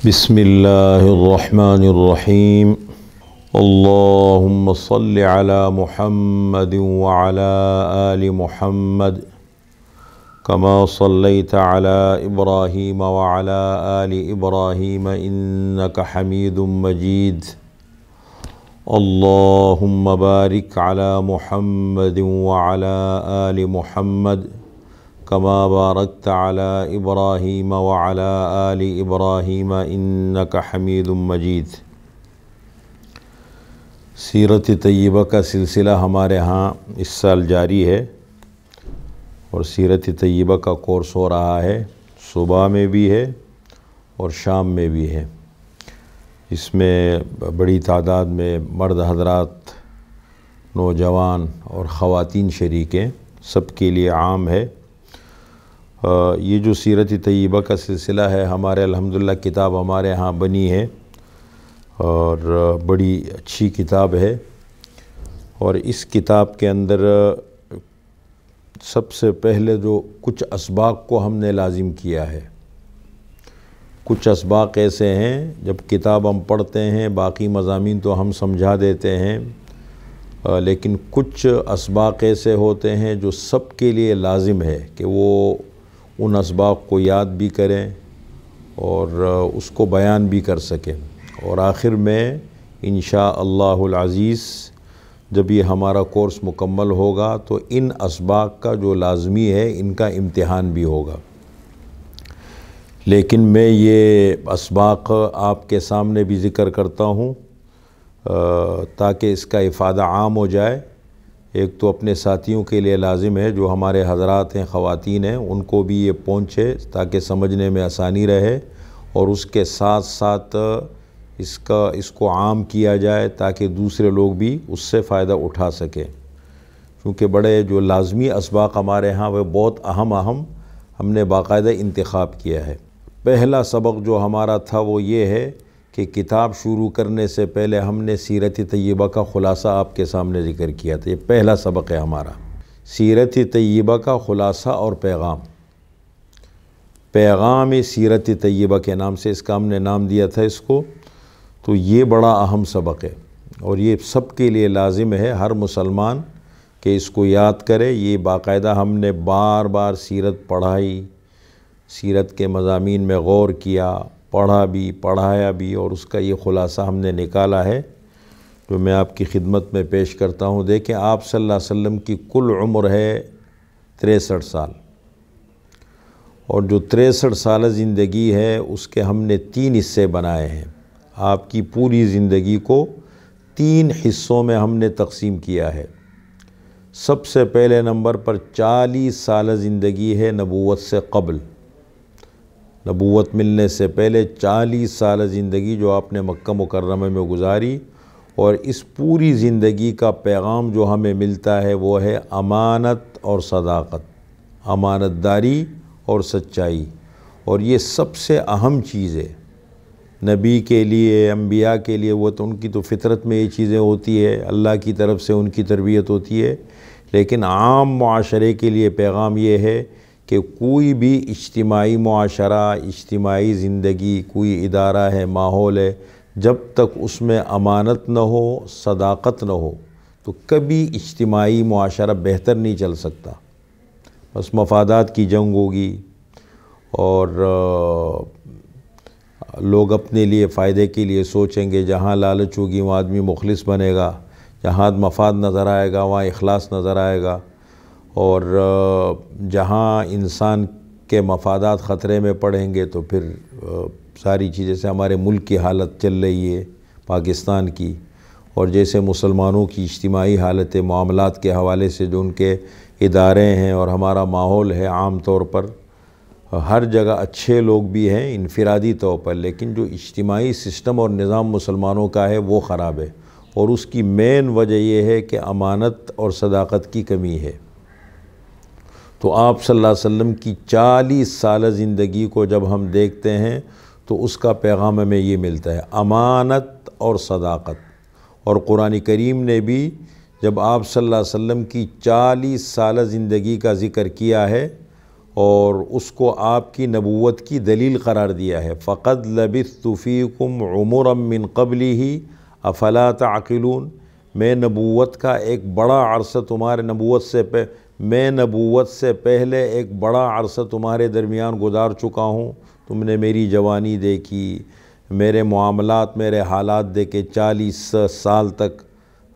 بسم اللہ الرحمن الرحیم اللہم صل علی محمد وعلی آل محمد کما صلیت علی ابراہیم وعلی آل ابراہیم انک حمید مجید اللہم بارک علی محمد وعلی آل محمد کما بارکت علی ابراہیم وعلی آل ابراہیم انک حمید مجید۔ سیرت طیبہ کا سلسلہ ہمارے ہاں اس سال جاری ہے اور سیرت طیبہ کا کورس ہو رہا ہے، صبح میں بھی ہے اور شام میں بھی ہے۔ اس میں بڑی تعداد میں مرد حضرات، نوجوان اور خواتین شریک ہیں، سب کے لیے عام ہے۔ یہ جو سیرت طیبہ کا سلسلہ ہے، ہمارے الحمدللہ کتاب ہمارے ہاں بنی ہے اور بڑی اچھی کتاب ہے، اور اس کتاب کے اندر سب سے پہلے جو کچھ اسباق کو ہم نے لازم کیا ہے۔ کچھ اسباق ایسے ہیں جب کتاب ہم پڑھتے ہیں باقی مضامین تو ہم سمجھا دیتے ہیں، لیکن کچھ اسباق ایسے ہوتے ہیں جو سب کے لیے لازم ہے کہ وہ ان اسباق کو یاد بھی کریں اور اس کو بیان بھی کر سکیں، اور آخر میں انشاءاللہ العزیز جب یہ ہمارا کورس مکمل ہوگا تو ان اسباق کا جو لازمی ہے ان کا امتحان بھی ہوگا۔ لیکن میں یہ اسباق آپ کے سامنے بھی ذکر کرتا ہوں تاکہ اس کا افادہ عام ہو جائے۔ ایک تو اپنے ساتھیوں کے لیے لازم ہے، جو ہمارے حضرات ہیں، خواتین ہیں، ان کو بھی یہ پہنچے تاکہ سمجھنے میں آسانی رہے، اور اس کے ساتھ ساتھ اس کو عام کیا جائے تاکہ دوسرے لوگ بھی اس سے فائدہ اٹھا سکیں، کیونکہ بڑے جو لازمی اسباق ہمارے ہاں وہ بہت اہم ہم نے باقاعدہ انتخاب کیا ہے۔ پہلا سبق جو ہمارا تھا وہ یہ ہے کہ کتاب شروع کرنے سے پہلے ہم نے سیرت طیبہ کا خلاصہ آپ کے سامنے ذکر کیا تھا۔ یہ پہلا سبق ہے ہمارا، سیرت طیبہ کا خلاصہ اور پیغام سیرت طیبہ کے نام سے اس کا ہم نے نام دیا تھا اس کو۔ تو یہ بڑا اہم سبق ہے اور یہ سب کے لیے لازم ہے، ہر مسلمان کہ اس کو یاد کرے۔ یہ باقاعدہ ہم نے بار بار سیرت پڑھائی، سیرت کے مضامین میں غور کیا، پڑھا بھی، پڑھایا بھی، اور اس کا یہ خلاصہ ہم نے نکالا ہے جو میں آپ کی خدمت میں پیش کرتا ہوں۔ دیکھیں، آپ صلی اللہ علیہ وسلم کی کل عمر ہے 63 سال، اور جو 63 سالہ زندگی ہے اس کے ہم نے 3 حصے بنائے ہیں۔ آپ کی پوری زندگی کو 3 حصوں میں ہم نے تقسیم کیا ہے۔ سب سے پہلے نمبر پر 40 سالہ زندگی ہے نبوت سے قبل، نبوت ملنے سے پہلے 40 سالہ زندگی جو آپ نے مکہ مکرمہ میں گزاری، اور اس پوری زندگی کا پیغام جو ہمیں ملتا ہے وہ ہے امانت اور صداقت، امانت داری اور سچائی، اور یہ سب سے اہم چیز ہے نبی کے لیے، انبیاء کے لیے۔ وہ تو ان کی تو فطرت میں یہ چیزیں ہوتی ہے، اللہ کی طرف سے ان کی تربیت ہوتی ہے، لیکن عام معاشرے کے لیے پیغام یہ ہے کہ کوئی بھی اجتماعی معاشرہ، اجتماعی زندگی، کوئی ادارہ ہے، ماحول ہے، جب تک اس میں امانت نہ ہو، صداقت نہ ہو، تو کبھی اجتماعی معاشرہ بہتر نہیں چل سکتا۔ بس مفادات کی جنگ ہوگی اور لوگ اپنے لیے فائدے کے لیے سوچیں گے۔ جہاں لالچ ہوگی وہاں آدمی مخلص بنے گا، جہاں مفاد نظر آئے گا وہاں اخلاص نظر آئے گا، اور جہاں انسان کے مفادات خطرے میں پڑیں گے تو پھر ساری چیزیں سے ہمارے ملک کی حالت چل رہی ہے پاکستان کی، اور جیسے مسلمانوں کی اجتماعی حالت معاملات کے حوالے سے جو ان کے ادارے ہیں اور ہمارا ماحول ہے، عام طور پر ہر جگہ اچھے لوگ بھی ہیں انفرادی طور پر، لیکن جو اجتماعی سسٹم اور نظام مسلمانوں کا ہے وہ خراب ہے، اور اس کی مین وجہ یہ ہے کہ امانت اور صداقت کی کمی ہے۔ تو آپ صلی اللہ علیہ وسلم کی 40 سالہ زندگی کو جب ہم دیکھتے ہیں تو اس کا پیغام ہمیں یہ ملتا ہے، امانت اور صداقت۔ اور قرآن کریم نے بھی جب آپ صلی اللہ علیہ وسلم کی 40 سالہ زندگی کا ذکر کیا ہے، اور اس کو آپ کی نبوت کی دلیل قرار دیا ہے۔ فَقَدْ لَبِثْتُ فِيكُمْ عُمُرًا مِّن قَبْلِهِ أَفَلَا تَعْقِلُونَ، میں نبوت کا ایک بڑا عرصہ تمہارے نبوت سے پہلے ایک بڑا عرصہ تمہارے درمیان گزار چکا ہوں، تم نے میری جوانی دیکھی، میرے معاملات، میرے حالات دیکھے 40 سال تک،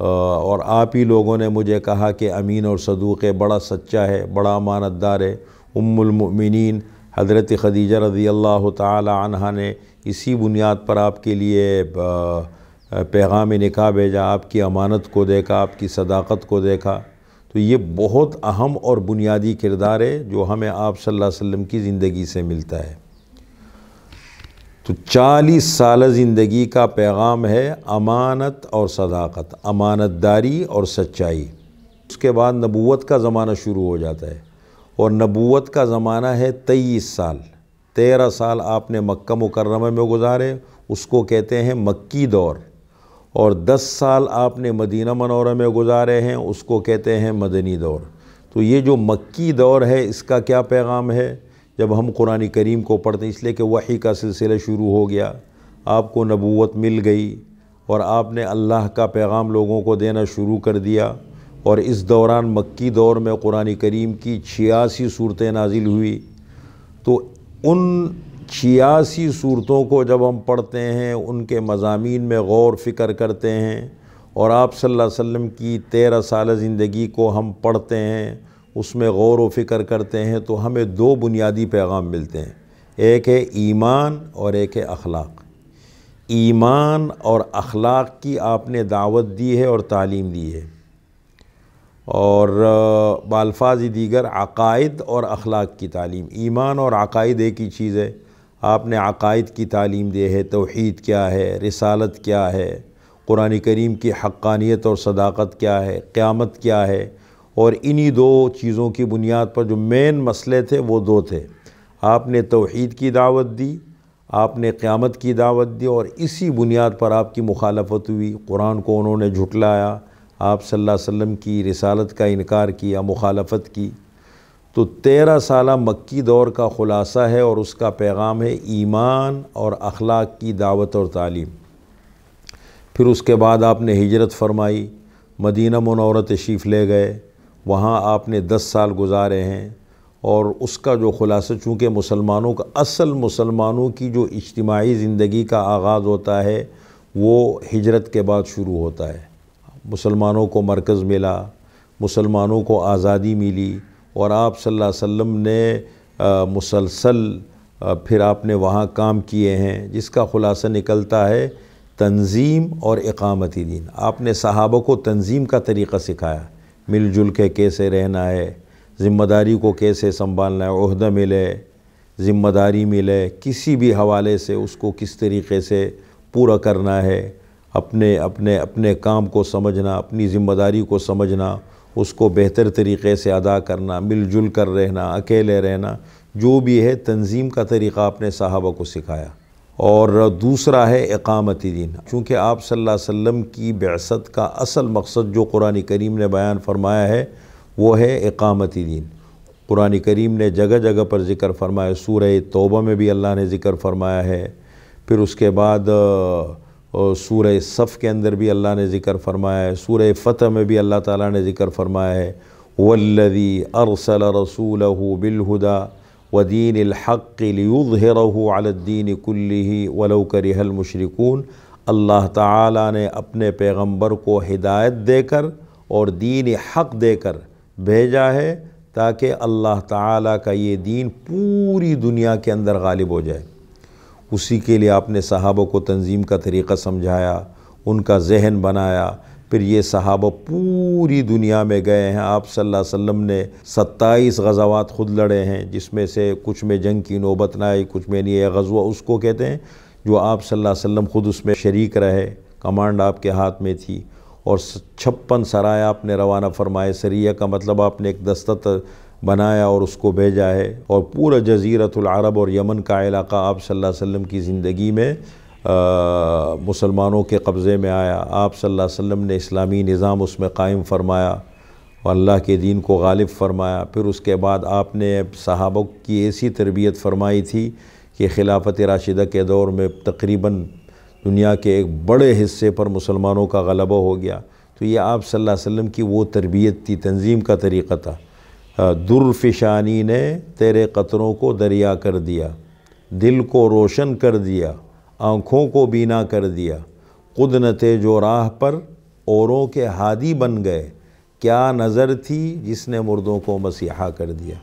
اور آپ ہی لوگوں نے مجھے کہا کہ امین اور صدوق ہے، بڑا سچا ہے، بڑا امانت دار ہے۔ ام المؤمنین حضرت خدیجہ رضی اللہ تعالی عنہا نے اسی بنیاد پر آپ کے لیے پیغام نکاح بھیجا، آپ کی امانت کو دیکھا، آپ کی صداقت کو دیکھا۔ تو یہ بہت اہم اور بنیادی کردار ہے جو ہمیں آپ صلی اللہ علیہ وسلم کی زندگی سے ملتا ہے۔ تو 40 سالہ زندگی کا پیغام ہے امانت اور صداقت، امانت داری اور سچائی۔ اس کے بعد نبوت کا زمانہ شروع ہو جاتا ہے، اور نبوت کا زمانہ ہے 23 سال۔ 13 سال آپ نے مکہ مکرمہ میں گزارے، اس کو کہتے ہیں مکی دور، اور 10 سال آپ نے مدینہ منورہ میں گزارے ہیں، اس کو کہتے ہیں مدنی دور۔ تو یہ جو مکی دور ہے اس کا کیا پیغام ہے؟ جب ہم قرآن کریم کو پڑھتے ہیں، اس لیے کہ وحی کا سلسلہ شروع ہو گیا، آپ کو نبوت مل گئی اور آپ نے اللہ کا پیغام لوگوں کو دینا شروع کر دیا، اور اس دوران مکی دور میں قرآن کریم کی 86 صورتیں نازل ہوئی۔ تو ان 86 صورتوں کو جب ہم پڑھتے ہیں، ان کے مضامین میں غور فکر کرتے ہیں، اور آپ صلی اللہ علیہ وسلم کی 13 سالہ زندگی کو ہم پڑھتے ہیں، اس میں غور و فکر کرتے ہیں، تو ہمیں 2 بنیادی پیغام ملتے ہیں، ایک ہے ایمان اور ایک ہے اخلاق۔ ایمان اور اخلاق کی آپ نے دعوت دی ہے اور تعلیم دی ہے، اور بالفاظ دیگر عقائد اور اخلاق کی تعلیم۔ ایمان اور عقائد ایک ہی چیز ہے، آپ نے عقائد کی تعلیم دی ہے، توحید کیا ہے، رسالت کیا ہے، قرآن کریم کی حقانیت اور صداقت کیا ہے، قیامت کیا ہے، اور انہی 2 چیزوں کی بنیاد پر جو مین مسئلے تھے وہ 2 تھے۔ آپ نے توحید کی دعوت دی، آپ نے قیامت کی دعوت دی، اور اسی بنیاد پر آپ کی مخالفت ہوئی، قرآن کو انہوں نے جھٹلایا، آپ صلی اللہ علیہ وسلم کی رسالت کا انکار کیا، مخالفت کی۔ تو 13 سالہ مکی دور کا خلاصہ ہے، اور اس کا پیغام ہے ایمان اور اخلاق کی دعوت اور تعلیم۔ پھر اس کے بعد آپ نے ہجرت فرمائی، مدینہ منورہ تشریف لے گئے، وہاں آپ نے 10 سال گزارے ہیں، اور اس کا جو خلاصہ، چونکہ مسلمانوں کی جو اجتماعی زندگی کا آغاز ہوتا ہے وہ ہجرت کے بعد شروع ہوتا ہے۔ مسلمانوں کو مرکز ملا، مسلمانوں کو آزادی ملی، اور آپ صلی اللہ علیہ وسلم نے مسلسل پھر آپ نے وہاں کام کیے ہیں، جس کا خلاصہ نکلتا ہے تنظیم اور اقامت دین۔ آپ نے صحابہ کو تنظیم کا طریقہ سکھایا، مل جل کے کیسے رہنا ہے، ذمہ داری کو کیسے سنبھالنا ہے، عہدہ ملے، ذمہ داری ملے، کسی بھی حوالے سے اس کو کس طریقے سے پورا کرنا ہے، اپنے کام کو سمجھنا، اپنی ذمہ داری کو سمجھنا، اس کو بہتر طریقے سے ادا کرنا، مل جل کر رہنا، اکیلے رہنا، جو بھی ہے تنظیم کا طریقہ آپ نے صحابہ کو سکھایا۔ اور دوسرا ہے اقامت دین، چونکہ آپ صلی اللہ علیہ وسلم کی بعثت کا اصل مقصد جو قرآن کریم نے بیان فرمایا ہے وہ ہے اقامت دین۔ قرآن کریم نے جگہ جگہ پر ذکر فرمایا، سورہ توبہ میں بھی اللہ نے ذکر فرمایا ہے، پھر اس کے بعد سورہ صف کے اندر بھی اللہ نے ذکر فرمایا ہے، سورہ فتح میں بھی اللہ تعالیٰ نے ذکر فرمایا ہے، وَالَّذِي أَرْسَلَ رَسُولَهُ بِالْهُدَى وَدِينِ الْحَقِّ لِيُظْهِرَهُ عَلَى الدِّينِ كُلِّهِ وَلَوْ كَرِهَ الْمُشْرِكُونَ۔ اللہ تعالیٰ نے اپنے پیغمبر کو ہدایت دے کر اور دین حق دے کر بھیجا ہے، تاکہ اللہ تعالیٰ کا یہ دین پوری دنیا کے اندر غالب ہو جائے۔ اسی کے لیے آپ نے صحابہ کو تنظیم کا طریقہ سمجھایا، ان کا ذہن بنایا، پھر یہ صحابہ پوری دنیا میں گئے ہیں۔ آپ صلی اللہ علیہ وسلم نے 27 غزوات خود لڑے ہیں، جس میں سے کچھ میں جنگ کی نوبت نہ آئی، کچھ میں نہیں۔ یہ غزوہ اس کو کہتے ہیں جو آپ صلی اللہ علیہ وسلم خود اس میں شریک رہے، کمانڈ آپ کے ہاتھ میں تھی، اور 56 سرائے آپ نے روانہ فرمائے۔ سریہ کا مطلب آپ نے ایک دستہ بنایا اور اس کو بھیجا ہے، اور پورا جزیرۃ العرب اور یمن کا علاقہ آپ صلی اللہ علیہ وسلم کی زندگی میں مسلمانوں کے قبضے میں آیا۔ آپ صلی اللہ علیہ وسلم نے اسلامی نظام اس میں قائم فرمایا، اور اللہ کے دین کو غالب فرمایا۔ پھر اس کے بعد آپ نے صحابہ کی ایسی تربیت فرمائی تھی کہ خلافت راشدہ کے دور میں تقریباً دنیا کے ایک بڑے حصے پر مسلمانوں کا غلبہ ہو گیا۔ تو یہ آپ صلی اللہ علیہ وسلم کی وہ تربیت تھی، تنظیم کا طریقہ تھا۔ درفشانی نے تیرے قطروں کو دریا کر دیا، دل کو روشن کر دیا، آنکھوں کو بینا کر دیا، قدنت جو راہ پر اوروں کے ہادی بن گئے، کیا نظر تھی جس نے مردوں کو مسیحا کر دیا۔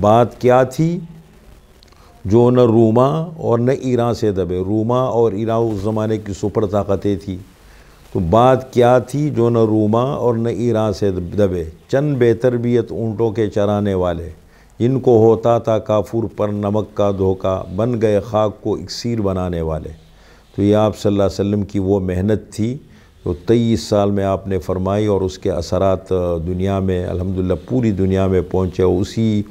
بات کیا تھی جو نہ روما اور نہ ایران سے دبے، روما اور ایران اس زمانے کی سپر طاقتیں تھی، تو بات کیا تھی جو نہ روما اور نہ ایران سے دبے، چند بے تربیت اونٹوں کے چرانے والے، ان کو ہوتا تھا کافور پر نمک کا دھوکہ، بن گئے خاک کو اکسیر بنانے والے۔ تو یہ آپ صلی اللہ علیہ وسلم کی وہ محنت تھی جو 23 سال میں آپ نے فرمائی، اور اس کے اثرات دنیا میں الحمدللہ پوری دنیا میں پہنچے۔ اسی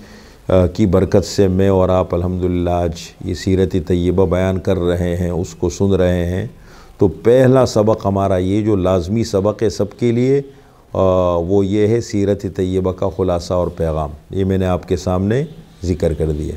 کی برکت سے میں اور آپ الحمدللہ آج یہ سیرت طیبہ بیان کر رہے ہیں، اس کو سن رہے ہیں۔ تو پہلا سبق ہمارا یہ جو لازمی سبق ہے سب کے لیے، وہ یہ ہے سیرت طیبہ کا خلاصہ اور پیغام، یہ میں نے آپ کے سامنے ذکر کر دیا۔